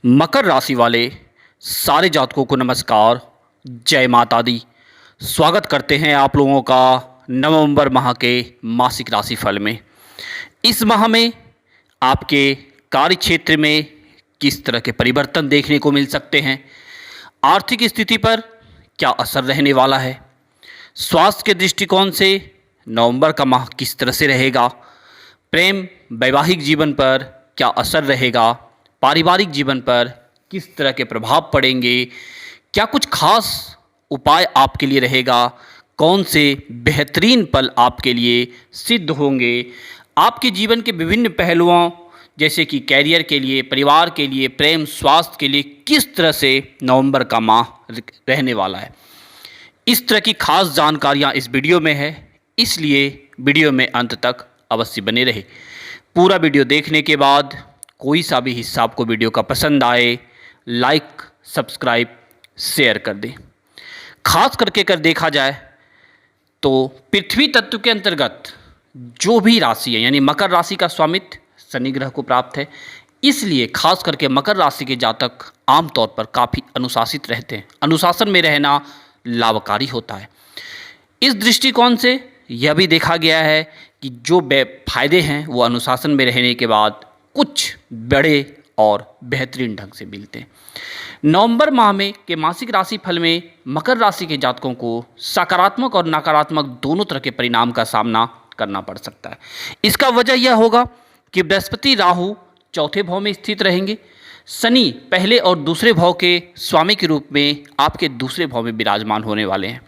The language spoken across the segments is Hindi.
मकर राशि वाले सारे जातकों को नमस्कार। जय माता दी। स्वागत करते हैं आप लोगों का नवंबर माह के मासिक राशिफल में। इस माह में आपके कार्य क्षेत्र में किस तरह के परिवर्तन देखने को मिल सकते हैं, आर्थिक स्थिति पर क्या असर रहने वाला है, स्वास्थ्य के दृष्टिकोण से नवंबर का माह किस तरह से रहेगा, प्रेम वैवाहिक जीवन पर क्या असर रहेगा, पारिवारिक जीवन पर किस तरह के प्रभाव पड़ेंगे, क्या कुछ खास उपाय आपके लिए रहेगा, कौन से बेहतरीन पल आपके लिए सिद्ध होंगे, आपके जीवन के विभिन्न पहलुओं जैसे कि कैरियर के लिए, परिवार के लिए, प्रेम स्वास्थ्य के लिए किस तरह से नवंबर का माह रहने वाला है। इस तरह की खास जानकारियाँ इस वीडियो में है, इसलिए वीडियो में अंत तक अवश्य बने रहे। पूरा वीडियो देखने के बाद कोई सा भी हिस्सा आपको वीडियो का पसंद आए, लाइक सब्सक्राइब शेयर कर दें। खास करके अगर देखा जाए तो पृथ्वी तत्व के अंतर्गत जो भी राशि है, यानी मकर राशि का स्वामित्व शनि ग्रह को प्राप्त है, इसलिए खास करके मकर राशि के जातक आमतौर पर काफ़ी अनुशासित रहते हैं। अनुशासन में रहना लाभकारी होता है। इस दृष्टिकोण से यह भी देखा गया है कि जो फायदे हैं वो अनुशासन में रहने के बाद कुछ बड़े और बेहतरीन ढंग से मिलते हैं। नवंबर माह में के मासिक राशि फल में मकर राशि के जातकों को सकारात्मक और नकारात्मक दोनों तरह के परिणाम का सामना करना पड़ सकता है। इसका वजह यह होगा कि बृहस्पति राहु चौथे भाव में स्थित रहेंगे, शनि पहले और दूसरे भाव के स्वामी के रूप में आपके दूसरे भाव में विराजमान होने वाले हैं,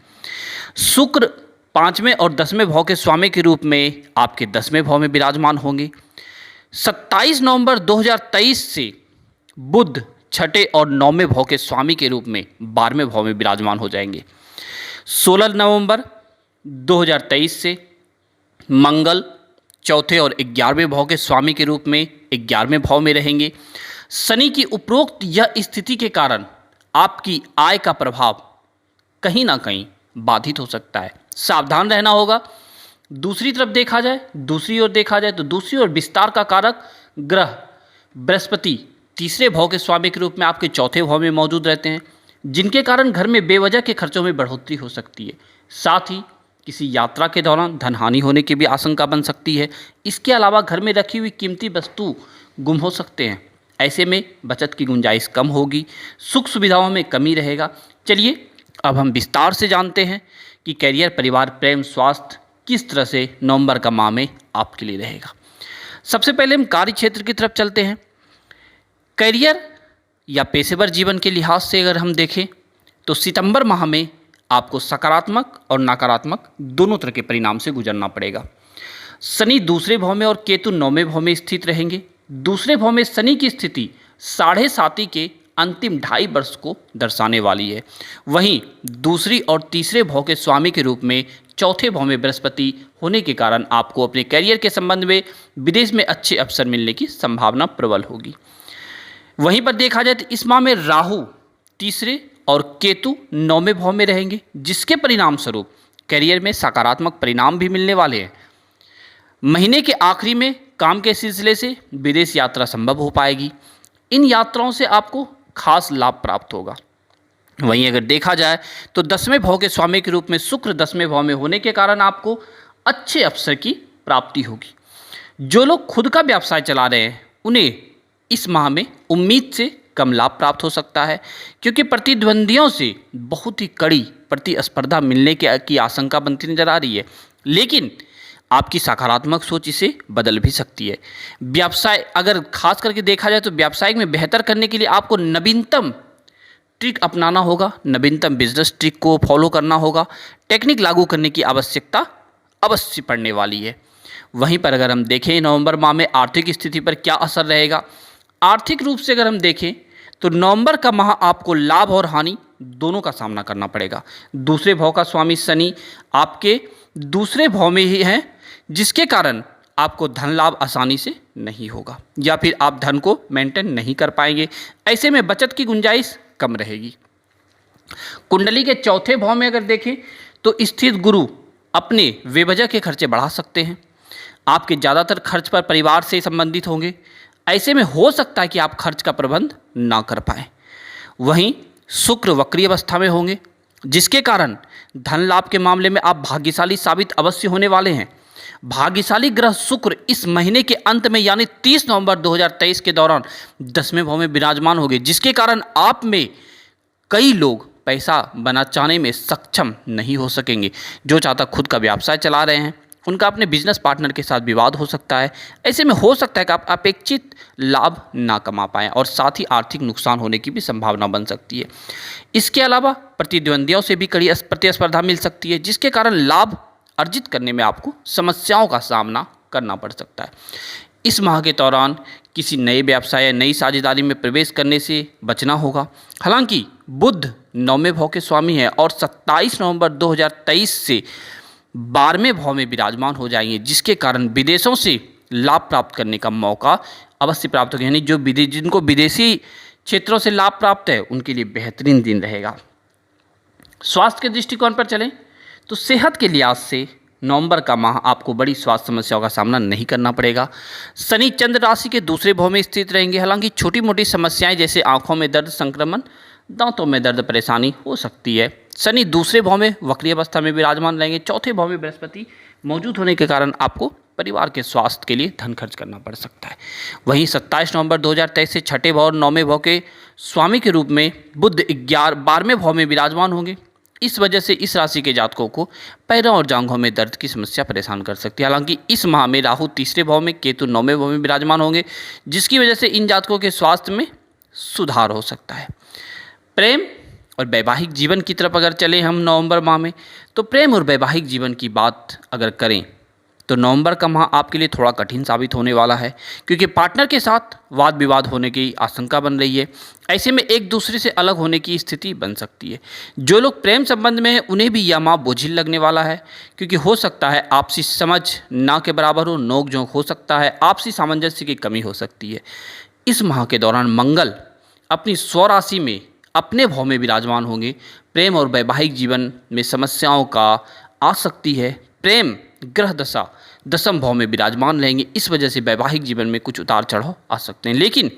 शुक्र पाँचवें और 10वें भाव के स्वामी के रूप में आपके 10वें भाव में विराजमान होंगे। 27 नवंबर 2023 से बुध छठे और 9वें भाव के स्वामी के रूप में 12वें भाव में विराजमान हो जाएंगे। 16 नवंबर 2023 से मंगल चौथे और 11वें भाव के स्वामी के रूप में 11वें भाव में रहेंगे। शनि की उपरोक्त यह स्थिति के कारण आपकी आय का प्रभाव कहीं ना कहीं बाधित हो सकता है, सावधान रहना होगा। दूसरी ओर देखा जाए तो दूसरी ओर विस्तार का कारक ग्रह बृहस्पति तीसरे भाव के स्वामी के रूप में आपके चौथे भाव में मौजूद रहते हैं, जिनके कारण घर में बेवजह के खर्चों में बढ़ोतरी हो सकती है। साथ ही किसी यात्रा के दौरान धन हानि होने की भी आशंका बन सकती है। इसके अलावा घर में रखी हुई कीमती वस्तु गुम हो सकते हैं। ऐसे में बचत की गुंजाइश कम होगी, सुख सुविधाओं में कमी रहेगा। चलिए अब हम विस्तार से जानते हैं कि कैरियर, परिवार, प्रेम, स्वास्थ्य किस तरह से नवंबर का माह में आपके लिए रहेगा। सबसे पहले हम कार्य क्षेत्र की तरफ चलते हैं। कैरियर या पेशेवर जीवन के लिहाज से अगर हम देखें तो सितंबर माह में आपको सकारात्मक और नकारात्मक दोनों तरह के परिणाम से गुजरना पड़ेगा। शनि दूसरे भाव में और केतु 9वें भाव में स्थित रहेंगे। दूसरे भाव में शनि की स्थिति 7.5 के अंतिम 2.5 वर्ष को दर्शाने वाली है। वहीं दूसरी और तीसरे भाव के स्वामी के रूप में चौथे भाव में बृहस्पति होने के कारण आपको अपने कैरियर के संबंध में विदेश में अच्छे अवसर मिलने की संभावना प्रबल होगी। वहीं पर देखा जाए तो इस माह में राहु तीसरे और केतु 9वें भाव में रहेंगे, जिसके परिणाम स्वरूप कैरियर में सकारात्मक परिणाम भी मिलने वाले हैं। महीने के आखिरी में काम के सिलसिले से विदेश यात्रा संभव हो पाएगी। इन यात्राओं से आपको खास लाभ प्राप्त होगा। वहीं अगर देखा जाए तो 10वें भाव के स्वामी के रूप में शुक्र 10वें भाव में होने के कारण आपको अच्छे अवसर की प्राप्ति होगी। जो लोग खुद का व्यवसाय चला रहे हैं उन्हें इस माह में उम्मीद से कम लाभ प्राप्त हो सकता है, क्योंकि प्रतिद्वंदियों से बहुत ही कड़ी प्रतिस्पर्धा मिलने की आशंका बनती नजर आ रही है। लेकिन आपकी सकारात्मक सोच इसे बदल भी सकती है। व्यवसाय अगर खास करके देखा जाए तो व्यवसाय में बेहतर करने के लिए आपको नवीनतम ट्रिक अपनाना होगा, नवीनतम बिजनेस ट्रिक को फॉलो करना होगा, टेक्निक लागू करने की आवश्यकता अवश्य पड़ने वाली है। वहीं पर अगर हम देखें नवंबर माह में आर्थिक स्थिति पर क्या असर रहेगा, आर्थिक रूप से अगर हम देखें तो नवंबर का माह आपको लाभ और हानि दोनों का सामना करना पड़ेगा। दूसरे भाव का स्वामी शनि आपके दूसरे भाव में ही है, जिसके कारण आपको धन लाभ आसानी से नहीं होगा या फिर आप धन को मेंटेन नहीं कर पाएंगे। ऐसे में बचत की गुंजाइश कम रहेगी। कुंडली के चौथे भाव में अगर देखें तो स्थित गुरु अपने बेवजह के खर्चे बढ़ा सकते हैं। आपके ज़्यादातर खर्च पर परिवार से संबंधित होंगे। ऐसे में हो सकता है कि आप खर्च का प्रबंध ना कर पाएं। वहीं शुक्र वक्री अवस्था में होंगे, जिसके कारण धन लाभ के मामले में आप भाग्यशाली साबित अवश्य होने वाले हैं। भाग्यशाली ग्रह शुक्र इस महीने के अंत में यानी 30 नवंबर 2023 के दौरान 10वें भाव में विराजमान होंगे, जिसके कारण आप में कई लोग पैसा बनाने में सक्षम नहीं हो सकेंगे। जो चाहता खुद का व्यवसाय चला रहे हैं उनका अपने बिजनेस पार्टनर के साथ विवाद हो सकता है। ऐसे में हो सकता है कि आप अपेक्षित लाभ ना कमा पाएं और साथ ही आर्थिक नुकसान होने की भी संभावना बन सकती है। इसके अलावा प्रतिद्वंदियों से भी कड़ी प्रतिस्पर्धा मिल सकती है, जिसके कारण लाभ अर्जित करने में आपको समस्याओं का सामना करना पड़ सकता है। इस माह के दौरान किसी नए व्यवसाय या नई साझेदारी में प्रवेश करने से बचना होगा। हालांकि बुध 9वें भाव के स्वामी हैं और 27 नवंबर 2023 से 12वें भाव में विराजमान हो जाएंगे, जिसके कारण विदेशों से लाभ प्राप्त करने का मौका अवश्य प्राप्त होगा। यानी जिनको विदेशी क्षेत्रों से लाभ प्राप्त है उनके लिए बेहतरीन दिन रहेगा। स्वास्थ्य के दृष्टिकोण पर चलें तो सेहत के लिहाज से नवंबर का माह आपको बड़ी स्वास्थ्य समस्याओं का सामना नहीं करना पड़ेगा। शनि चंद्र राशि के दूसरे भाव में स्थित रहेंगे। हालांकि छोटी मोटी समस्याएं जैसे आंखों में दर्द, संक्रमण, दांतों में दर्द परेशानी हो सकती है। शनि दूसरे भाव में वक्री अवस्था में विराजमान रहेंगे। चौथे भाव में बृहस्पति मौजूद होने के कारण आपको परिवार के स्वास्थ्य के लिए धन खर्च करना पड़ सकता है। वहीं 27 नवंबर 2023 से छठे भाव और 9वें भाव के स्वामी के रूप में बुध 12वें भाव में विराजमान होंगे। इस वजह से इस राशि के जातकों को पैरों और जांघों में दर्द की समस्या परेशान कर सकती है। हालांकि इस माह में राहु तीसरे भाव में, केतु 9वें भाव में विराजमान होंगे, जिसकी वजह से इन जातकों के स्वास्थ्य में सुधार हो सकता है। प्रेम और वैवाहिक जीवन की तरफ अगर चलें हम नवंबर माह में, तो प्रेम और वैवाहिक जीवन की बात अगर करें तो नवंबर का माह आपके लिए थोड़ा कठिन साबित होने वाला है, क्योंकि पार्टनर के साथ वाद विवाद होने की आशंका बन रही है। ऐसे में एक दूसरे से अलग होने की स्थिति बन सकती है। जो लोग प्रेम संबंध में हैं उन्हें भी यह माह बोझिल लगने वाला है, क्योंकि हो सकता है आपसी समझ ना के बराबर हो, नोक झोंक हो सकता है, आपसी सामंजस्य की कमी हो सकती है। इस माह के दौरान मंगल अपनी स्वराशि में अपने भाव में विराजमान होंगे। प्रेम और वैवाहिक जीवन में समस्याओं का आ सकती है। प्रेम ग्रह दशा 10वें भाव में विराजमान रहेंगे, इस वजह से वैवाहिक जीवन में कुछ उतार चढ़ाव आ सकते हैं, लेकिन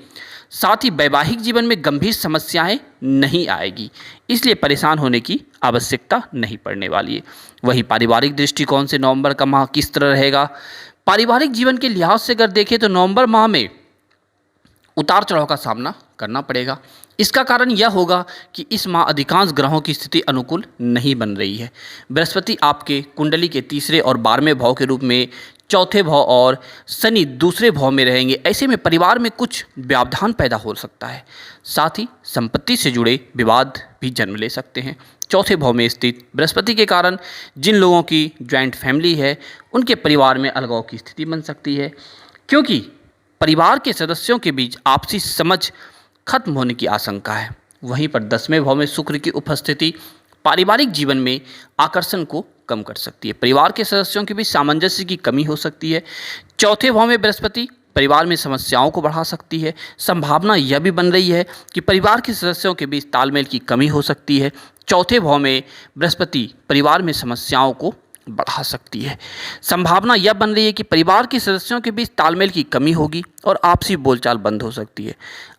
साथ ही वैवाहिक जीवन में गंभीर समस्याएं नहीं आएगी, इसलिए परेशान होने की आवश्यकता नहीं पड़ने वाली है। वहीं पारिवारिक दृष्टिकोण से नवंबर का माह किस तरह रहेगा? पारिवारिक जीवन के लिहाज से अगर देखें तो नवंबर माह में उतार चढ़ाव का सामना करना पड़ेगा। इसका कारण यह होगा कि इस माह अधिकांश ग्रहों की स्थिति अनुकूल नहीं बन रही है। बृहस्पति आपके कुंडली के तीसरे और 12वें भाव के रूप में चौथे भाव और शनि दूसरे भाव में रहेंगे। ऐसे में परिवार में कुछ व्यवधान पैदा हो सकता है। साथ ही संपत्ति से जुड़े विवाद भी जन्म ले सकते हैं। चौथे भाव में स्थित बृहस्पति के कारण जिन लोगों की ज्वाइंट फैमिली है उनके परिवार में अलगाव की स्थिति बन सकती है, क्योंकि परिवार के सदस्यों के बीच आपसी समझ खत्म होने की आशंका है। वहीं पर 10वें भाव में शुक्र की उपस्थिति पारिवारिक जीवन में आकर्षण को कम कर सकती है। परिवार के सदस्यों के बीच सामंजस्य की कमी हो सकती है। चौथे भाव में बृहस्पति परिवार में समस्याओं को बढ़ा सकती है। संभावना यह भी बन रही है कि परिवार के सदस्यों के बीच तालमेल की कमी हो सकती है। चौथे भाव में बृहस्पति परिवार में समस्याओं को बढ़ा सकती है। संभावना यह बन रही है कि परिवार के सदस्यों के बीच तालमेल की कमी होगी और आपसी बोलचाल बंद हो सकती है।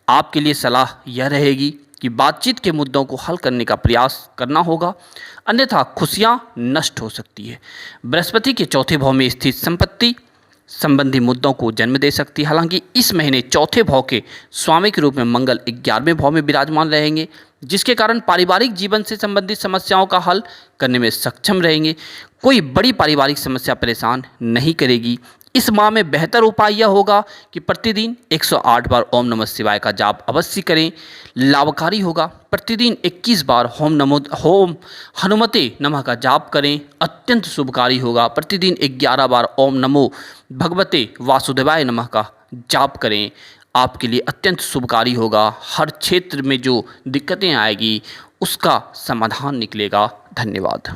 आपके लिए सलाह यह रहेगी कि बातचीत के मुद्दों को हल करने का प्रयास करना होगा, अन्यथा खुशियां नष्ट हो सकती है। बृहस्पति के चौथे भाव में स्थित संपत्ति संबंधी मुद्दों को जन्म दे सकती है। हालांकि इस महीने चौथे भाव के स्वामी के रूप में मंगल 11वें भाव में विराजमान रहेंगे, जिसके कारण पारिवारिक जीवन से संबंधित समस्याओं का हल करने में सक्षम रहेंगे। कोई बड़ी पारिवारिक समस्या परेशान नहीं करेगी। इस माह में बेहतर उपाय यह होगा कि प्रतिदिन 108 बार ओम नमः शिवाय का जाप अवश्य करें, लाभकारी होगा। प्रतिदिन 21 बार होम हनुमते नमः का जाप करें, अत्यंत शुभकारी होगा। प्रतिदिन 11 बार ओम नमो भगवते वासुदेवाय नमः का जाप करें, आपके लिए अत्यंत शुभकारी होगा। हर क्षेत्र में जो दिक्कतें आएगी उसका समाधान निकलेगा। धन्यवाद।